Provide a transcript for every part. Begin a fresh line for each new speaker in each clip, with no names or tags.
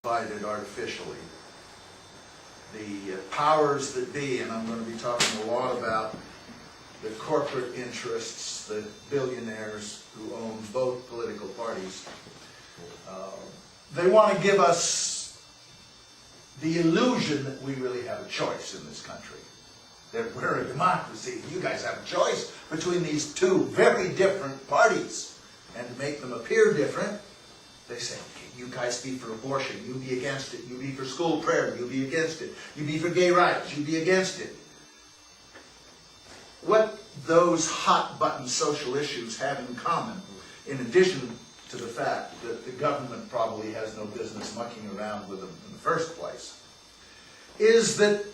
divided artificially. The powers that be, and I'm going to be talking a lot about the corporate interests, the billionaires who own both political parties, they want to give us the illusion that we really have a choice in this country. That we're a democracy. You guys have a choice between these two very different parties. And to make them appear different, they say, okay, you guys be for abortion, you be against it. You be for school prayer, you be against it. You be for gay rights, you be against it. What those hot-button social issues have in common, in addition to the fact that the government probably has no business mucking around with them in the first place, is that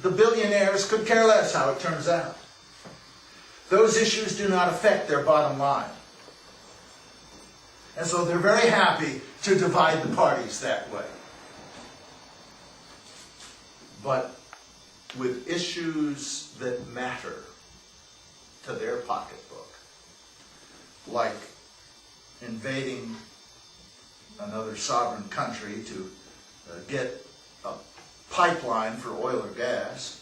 the billionaires could care less how it turns out. Those issues do not affect their bottom line. And so they're very happy to divide the parties that way. But with issues that matter to their pocketbook, like invading another sovereign country to get a pipeline for oil or gas,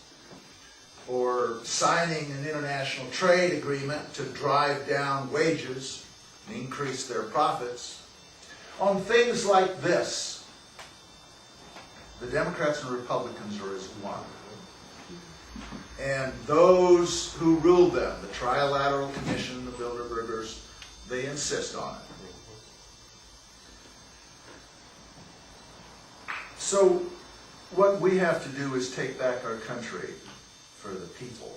or signing an international trade agreement to drive down wages and increase their profits. On things like this, the Democrats and Republicans are as one. And those who rule them, the Trilateral Commission, the Bilderbergers, they insist on it. So what we have to do is take back our country for the people.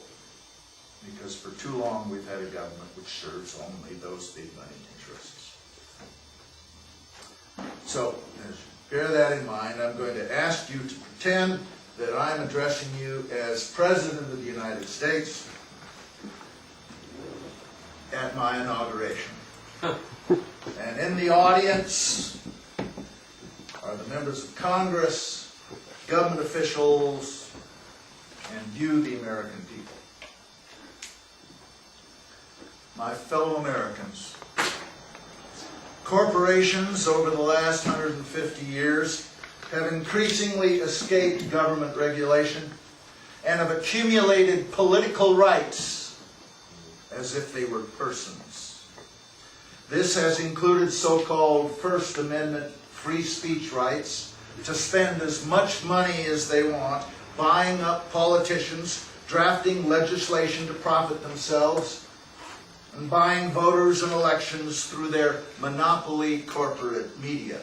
Because for too long we've had a government which serves only those big money interests. So, bear that in mind. I'm going to ask you to pretend that I'm addressing you as President of the United States at my inauguration. And in the audience are the members of Congress, government officials, and you, the American people. My fellow Americans, corporations over the last 150 years have increasingly escaped government regulation and have accumulated political rights as if they were persons. This has included so-called First Amendment free speech rights to spend as much money as they want, buying up politicians, drafting legislation to profit themselves, and buying voters and elections through their monopoly corporate media.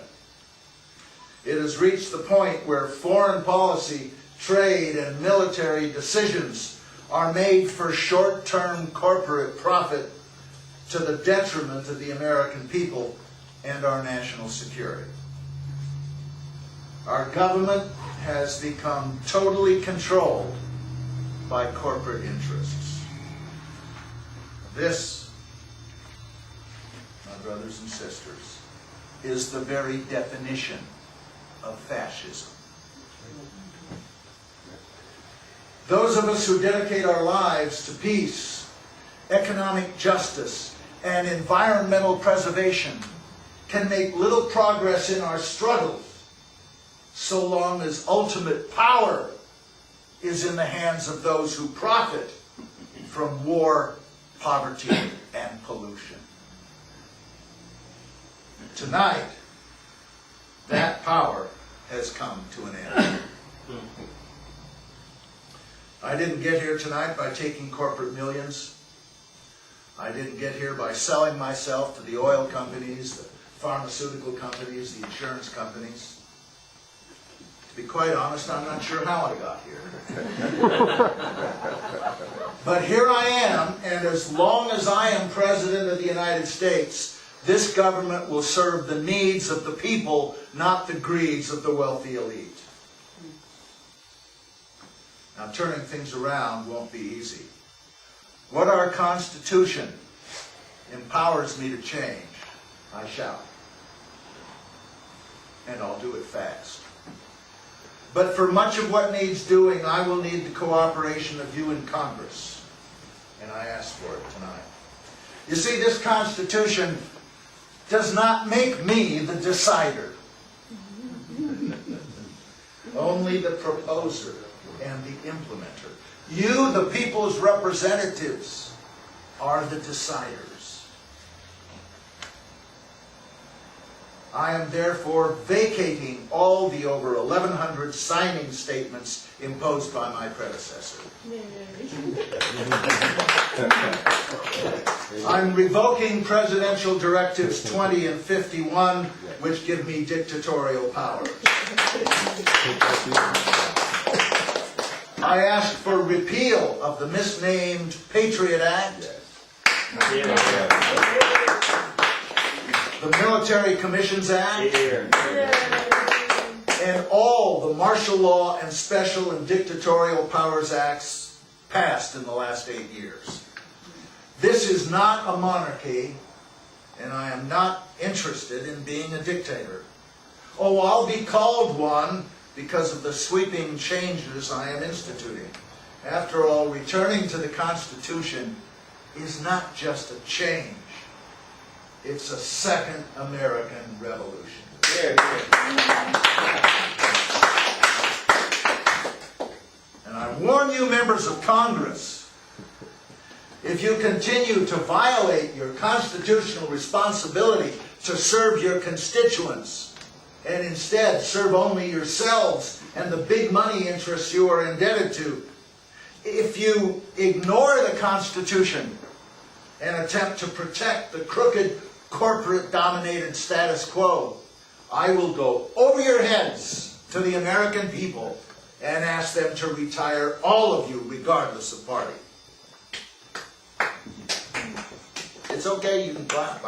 It has reached the point where foreign policy, trade, and military decisions are made for short-term corporate profit to the detriment of the American people and our national security. Our government has become totally controlled by corporate interests. This, my brothers and sisters, is the very definition of fascism. Those of us who dedicate our lives to peace, economic justice, and environmental preservation can make little progress in our struggles so long as ultimate power is in the hands of those who profit from war, poverty, and pollution. Tonight, that power has come to an end. I didn't get here tonight by taking corporate millions. I didn't get here by selling myself to the oil companies, the pharmaceutical companies, the insurance companies. To be quite honest, I'm not sure how I got here. But here I am, and as long as I am President of the United States, this government will serve the needs of the people, not the greeds of the wealthy elite. Now, turning things around won't be easy. What our Constitution empowers me to change, I shall. And I'll do it fast. But for much of what needs doing, I will need the cooperation of you in Congress. And I ask for it tonight. You see, this Constitution does not make me the decider. only the proposer and the implementer. You, the people's representatives, are the deciders. I am therefore vacating all the over 1,100 signing statements imposed by my predecessor. I'm revoking Presidential Directives 20 and 51, which give me dictatorial powers. I ask for repeal of the misnamed Patriot Act, the Military Commissions Act, and all the martial law and special and dictatorial powers acts passed in the last 8 years. This is not a monarchy, and I am not interested in being a dictator. Oh, I'll be called one because of the sweeping changes I am instituting. After all, returning to the Constitution is not just a change. It's a second American Revolution. And I warn you, members of Congress, if you continue to violate your constitutional responsibility to serve your constituents, and instead serve only yourselves and the big money interests you are indebted to, if you ignore the Constitution and attempt to protect the crooked, corporate-dominated status quo, I will go over your heads to the American people and ask them to retire all of you, regardless of party. It's okay, you can clap.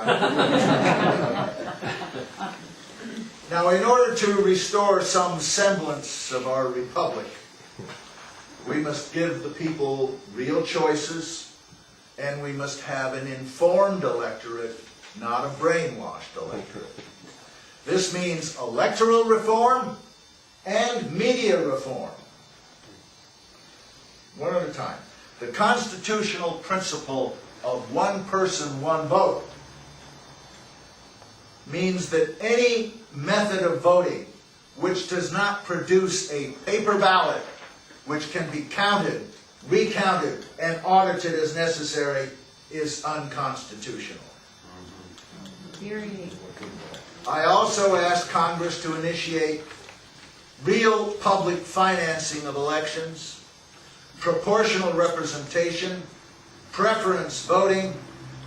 Now, in order to restore some semblance of our republic, we must give the people real choices, and we must have an informed electorate, not a brainwashed electorate. This means electoral reform and media reform. One at a time. The constitutional principle of one person, one vote means that any method of voting which does not produce a paper ballot which can be counted, recounted, and audited as necessary is unconstitutional. I also ask Congress to initiate real public financing of elections, proportional representation, preference voting,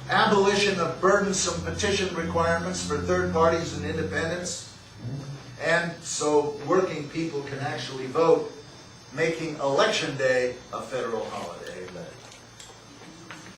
abolition of burdensome petition requirements for third parties and independents, and so working people can actually vote, making Election Day a federal holiday.